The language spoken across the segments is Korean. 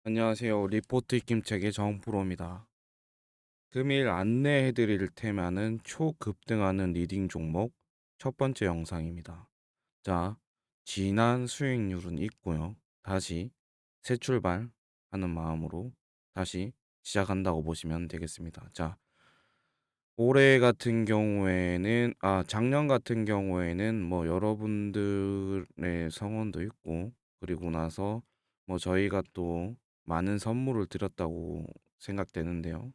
안녕하세요. 리포트 익힘책의 정프로입니다. 금일 안내해드릴 테마는 초급등하는 리딩 종목 첫 번째 영상입니다. 자, 진한 수익률은 있고요. 다시 새 출발하는 마음으로 다시 시작한다고 보시면 되겠습니다. 자, 올해 같은 경우에는, 작년 같은 경우에는 뭐 여러분들의 성원도 있고, 그리고 나서 뭐 저희가 또 많은 선물을 드렸다고 생각되는데요.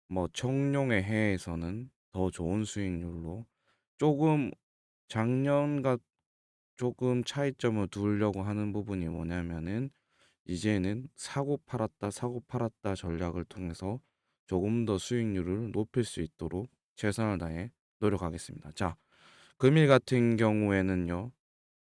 뭐 청룡의 해에서는 더 좋은 수익률로 조금 작년과 조금 차이점을 두려고 하는 부분이 뭐냐면은 이제는 사고 팔았다 전략을 통해서 조금 더 수익률을 높일 수 있도록 최선을 다해 노력하겠습니다. 자, 금일 같은 경우에는요,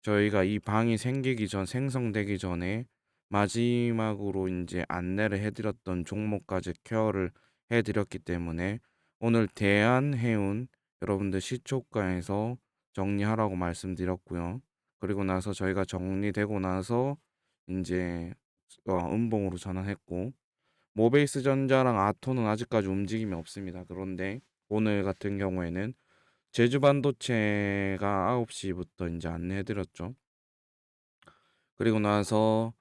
저희가 이 방이 생기기 전, 생성되기 전에 마지막으로 이제 안내를 해드렸던 종목까지 케어를 해드렸기 때문에 오늘 대한해운 여러분들 시초가에서 정리하라고 말씀드렸고요. 그리고 나서 저희가 정리되고 나서 이제 음봉으로 전환했고, 모베이스 전자랑 아토는 아직까지 움직임이 없습니다. 그런데 오늘 같은 경우에는 제주 반도체가 9시부터 이제 안내해드렸죠. 그리고 나서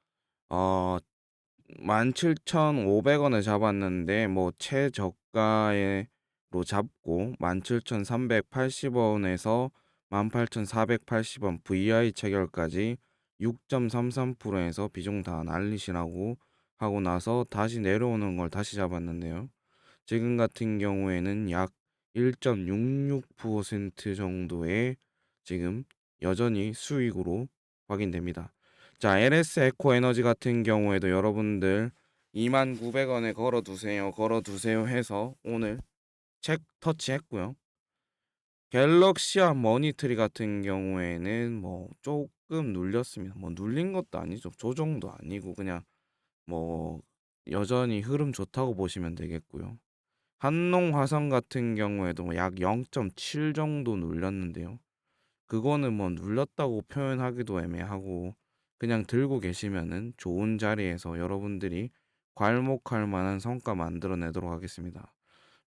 어 17,500원에 잡았는데 뭐 최저가로 잡고 17,380원에서 18,480원 VI 체결까지 6.33%에서 비중 다 날리시라고 하고 나서 다시 내려오는 걸 다시 잡았는데요. 지금 같은 경우에는 약 1.66% 정도의 지금 여전히 수익으로 확인됩니다. 자, LS 에코 에너지 같은 경우에도 여러분들 29,000원에 걸어두세요 해서 오늘 책 터치했고요. 갤럭시와 머니트리 같은 경우에는 뭐 조금 눌렸습니다. 뭐 눌린 것도 아니죠. 조정도 아니고 그냥 뭐 여전히 흐름 좋다고 보시면 되겠고요. 한농화성 같은 경우에도 뭐약 0.7 정도 눌렸는데요. 그거는 뭐 눌렸다고 표현하기도 애매하고 그냥 들고 계시면은 좋은 자리에서 여러분들이 괄목할 만한 성과 만들어내도록 하겠습니다.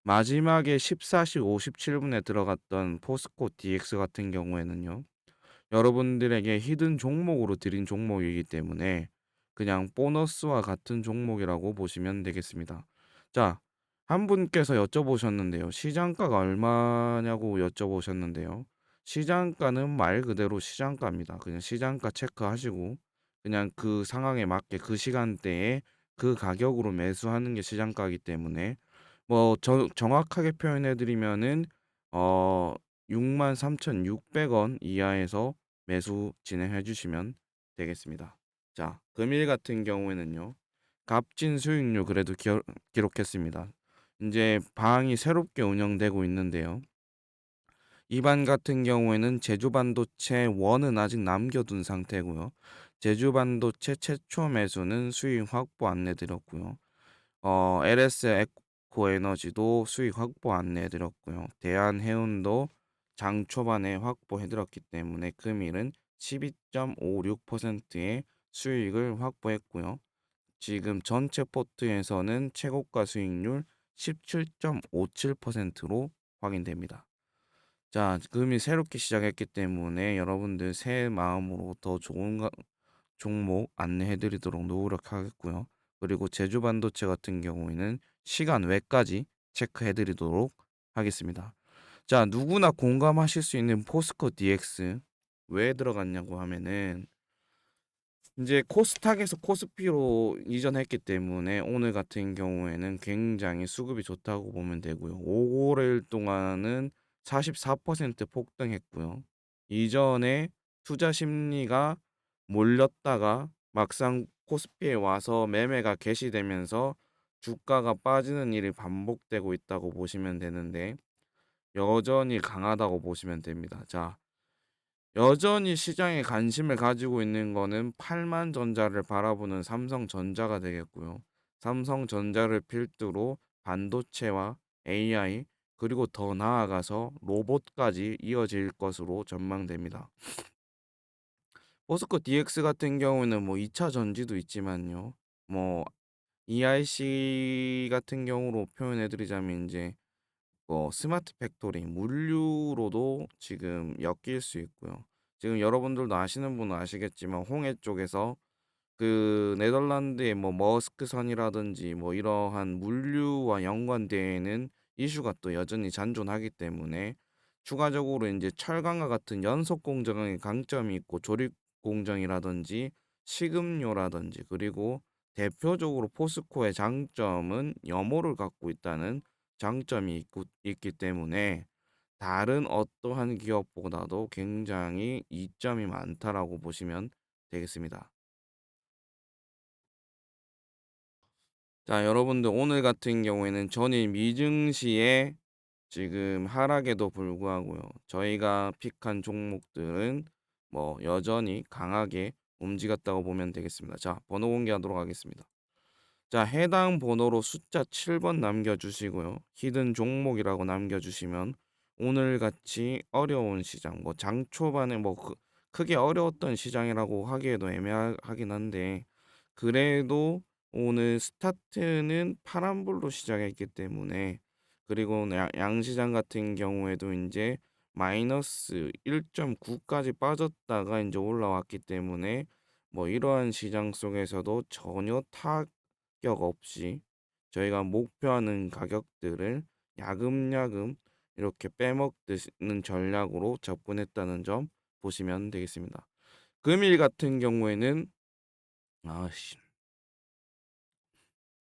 마지막에 14시 57분에 들어갔던 포스코 DX 같은 경우에는요. 여러분들에게 히든 종목으로 드린 종목이기 때문에 그냥 보너스와 같은 종목이라고 보시면 되겠습니다. 자, 한 분께서 여쭤보셨는데요. 시장가가 얼마냐고 여쭤보셨는데요. 시장가는 말 그대로 시장가입니다. 그냥 시장가 체크하시고 그냥 그 상황에 맞게 그 시간대에 그 가격으로 매수하는 게 시장가이기 때문에 뭐 정확하게 표현해 드리면은 어 63,600원 이하에서 매수 진행해 주시면 되겠습니다. 자, 금일 같은 경우에는요. 값진 수익률 그래도 기록했습니다. 이제 방이 새롭게 운영되고 있는데요. 이반 같은 경우에는 제주반도체 원은 아직 남겨둔 상태고요. 제주반도체 최초 매수는 수익 확보 안내 드렸고요. LS 에코 에너지도 수익 확보 안내 드렸고요. 대한해운도 장 초반에 확보해 드렸기 때문에 금일은 12.56%의 수익을 확보했고요. 지금 전체 포트에서는 최고가 수익률 17.57%로 확인됩니다. 자, 금이 새롭게 시작했기 때문에 여러분들 새 마음으로 더 좋은 종목 안내해 드리도록 노력하겠고요. 그리고 제주 반도체 같은 경우에는 시간 외까지 체크해 드리도록 하겠습니다. 자, 누구나 공감하실 수 있는 포스코 DX 왜 들어갔냐고 하면은 이제 코스닥에서 코스피로 이전했기 때문에 오늘 같은 경우에는 굉장히 수급이 좋다고 보면 되고요. 5개월 동안은 44% 폭등했고요. 이전에 투자 심리가 몰렸다가 막상 코스피에 와서 매매가 개시되면서 주가가 빠지는 일이 반복되고 있다고 보시면 되는데 여전히 강하다고 보시면 됩니다. 자, 여전히 시장에 관심을 가지고 있는 거는 8만 전자를 바라보는 삼성전자가 되겠고요. 삼성전자를 필두로 반도체와 AI 그리고 더 나아가서 로봇까지 이어질 것으로 전망됩니다. 포스코 DX 같은 경우는 뭐 2차 전지도 있지만요. 뭐 EIC 같은 경우로 표현해 드리자면 인제 뭐 스마트 팩토리 물류로도 지금 엮일 수 있고요. 지금 여러분들도 아시는 분은 아시겠지만 홍해 쪽에서 그 네덜란드의 뭐 머스크선이라든지 뭐 이러한 물류와 연관되어 있는 이슈가 또 여전히 잔존하기 때문에 추가적으로 인제 철강과 같은 연속 공정의 강점이 있고 조립 공정이라든지 식음료라든지 그리고 대표적으로 포스코의 장점은 염호를 갖고 있다는 장점이 있기 때문에 다른 어떠한 기업보다도 굉장히 이점이 많다라고 보시면 되겠습니다. 자, 여러분들 오늘 같은 경우에는 전일 미증시의 지금 하락에도 불구하고요. 저희가 픽한 종목들은 뭐 여전히 강하게 움직였다고 보면 되겠습니다. 자, 번호 공개하도록 하겠습니다. 자, 해당 번호로 숫자 7번 남겨주시고요. 히든 종목이라고 남겨주시면 오늘같이 어려운 시장, 뭐 장 초반에 뭐 크게 어려웠던 시장이라고 하기에도 애매하긴 한데 그래도 오늘 스타트는 파란불로 시작했기 때문에 그리고 양시장 같은 경우에도 이제 마이너스 1.9까지 빠졌다가 이제 올라왔기 때문에 뭐 이러한 시장 속에서도 전혀 타격 없이 저희가 목표하는 가격들을 야금야금 이렇게 빼먹는 전략으로 접근했다는 점 보시면 되겠습니다. 금일 같은 경우에는 아씨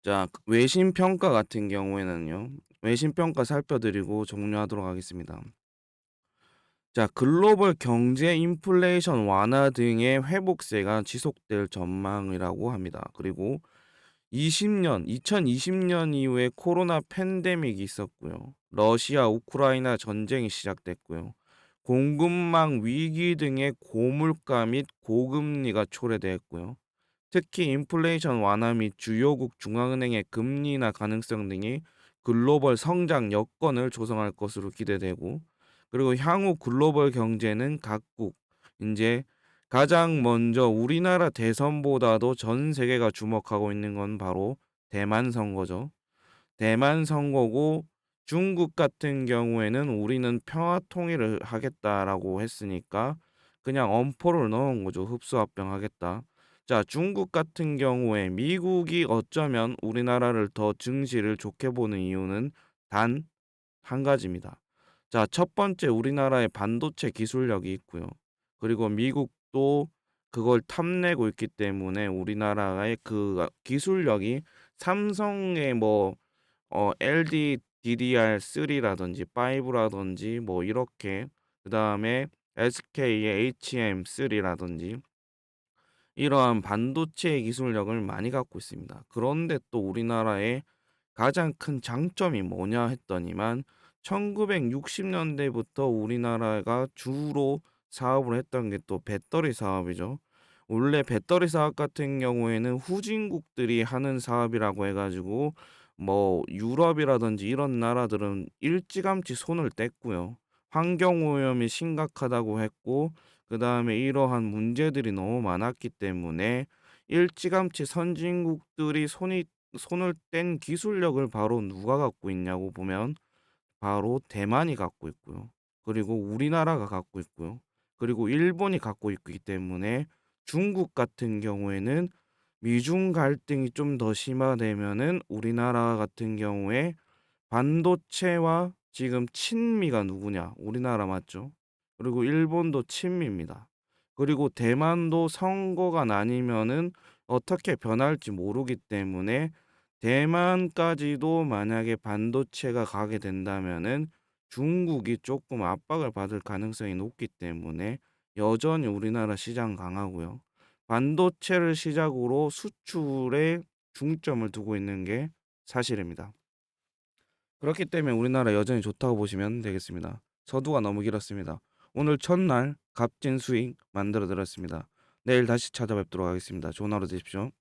자, 외신 평가 같은 경우에는요. 외신 평가 살펴드리고 종료하도록 하겠습니다. 자, 글로벌 경제 인플레이션 완화 등의 회복세가 지속될 전망이라고 합니다. 그리고 2020년 이후에 코로나 팬데믹이 있었고요. 러시아 우크라이나 전쟁이 시작됐고요. 공급망 위기 등의 고물가 및 고금리가 초래됐고요. 특히 인플레이션 완화 및 주요국 중앙은행의 금리 인하 가능성 등이 글로벌 성장 여건을 조성할 것으로 기대되고 그리고 향후 글로벌 경제는 각국 이제 가장 먼저 우리나라 대선보다도 전 세계가 주목하고 있는 건 바로 대만 선거죠. 대만 선거고 중국 같은 경우에는 우리는 평화 통일을 하겠다라고 했으니까 그냥 엄포를 넣은 거죠. 흡수합병 하겠다. 자, 중국 같은 경우에 미국이 어쩌면 우리나라를 더 증시를 좋게 보는 이유는 단 한 가지입니다. 자, 첫 번째 우리나라의 반도체 기술력이 있고요. 그리고 미국도 그걸 탐내고 있기 때문에 우리나라의 그 기술력이 삼성의 뭐 LDDR3라든지 5라든지 뭐 이렇게 그다음에 SK의 HM3라든지 이러한 반도체 기술력을 많이 갖고 있습니다. 그런데 또 우리나라의 가장 큰 장점이 뭐냐 했더니만 1960년대부터 우리나라가 주로 사업을 했던 게 또 배터리 사업이죠. 원래 배터리 사업 같은 경우에는 후진국들이 하는 사업이라고 해가지고 뭐 유럽이라든지 이런 나라들은 일찌감치 손을 뗐고요. 환경오염이 심각하다고 했고 그 다음에 이러한 문제들이 너무 많았기 때문에 일찌감치 선진국들이 손을 뗀 기술력을 바로 누가 갖고 있냐고 보면 바로 대만이 갖고 있고요. 그리고 우리나라가 갖고 있고요. 그리고 일본이 갖고 있기 때문에 중국 같은 경우에는 미중 갈등이 좀 더 심화되면은 우리나라 같은 경우에 반도체와 지금 친미가 누구냐? 우리나라 맞죠? 그리고 일본도 친미입니다. 그리고 대만도 선거가 나뉘면은 어떻게 변할지 모르기 때문에 대만까지도 만약에 반도체가 가게 된다면은 중국이 조금 압박을 받을 가능성이 높기 때문에 여전히 우리나라 시장 강하고요. 반도체를 시작으로 수출에 중점을 두고 있는 게 사실입니다. 그렇기 때문에 우리나라 여전히 좋다고 보시면 되겠습니다. 서두가 너무 길었습니다. 오늘 첫날 값진 수익 만들어 드렸습니다. 내일 다시 찾아뵙도록 하겠습니다. 좋은 하루 되십시오.